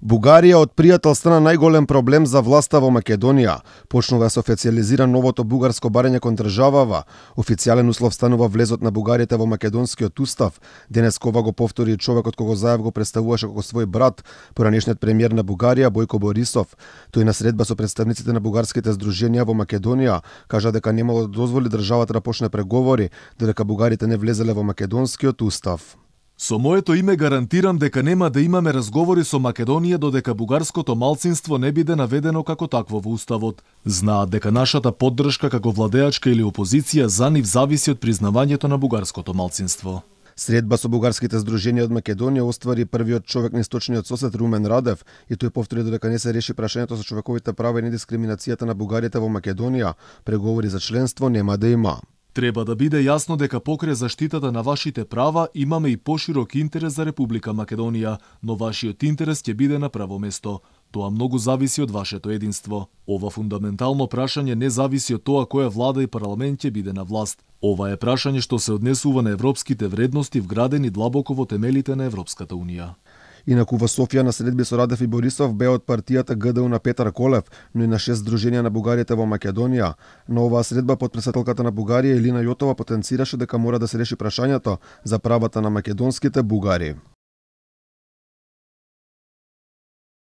Бугарија од пријател стана најголем проблем за власта во Македонија. Почнува да се официјализира новото бугарско барање кон државава. Официјален услов станува влезот на бугарите во македонскиот устав. Денес ова го повтори и човекот кого Заев го представуваше како свој брат, поранешниот премиер на Бугарија Бојко Борисов. Тој на средба со представниците на бугарските здруженија во Македонија кажа дека немало да дозволи државата да почне преговори, додека бугарите не влезеле во македонскиот устав. Со моето име гарантирам дека нема да имаме разговори со Македонија додека бугарското малцинство не биде наведено како такво во уставот. Знаат дека нашата поддршка како владеачка или опозиција за нив зависи од признавањето на бугарското малцинство. Средба со бугарските здруженија од Македонија оствари првиот човек на источниот сосед Румен Радев и тој повтори додека не се реши прашањето со човековите права и недискриминацијата на бугарите во Македонија, преговори за членство нема да има. Треба да биде јасно дека покрај заштитата на вашите права имаме и поширок интерес за Република Македонија, но вашиот интерес ќе биде на прво место. Тоа многу зависи од вашето единство. Ова фундаментално прашање не зависи од тоа која влада и парламент ќе биде на власт. Ова е прашање што се однесува на европските вредности вградени длабоко во темелите на Европската унија. Инаку во Софија на средби со Радев и Борисов беа од партијата ГДУ на Петар Колев, но и на 6 здруженија на бугарите во Македонија. На оваа средба потпредседателката на Бугарија Илина Јотова потенцираше дека мора да се реши прашањето за правата на македонските бугари.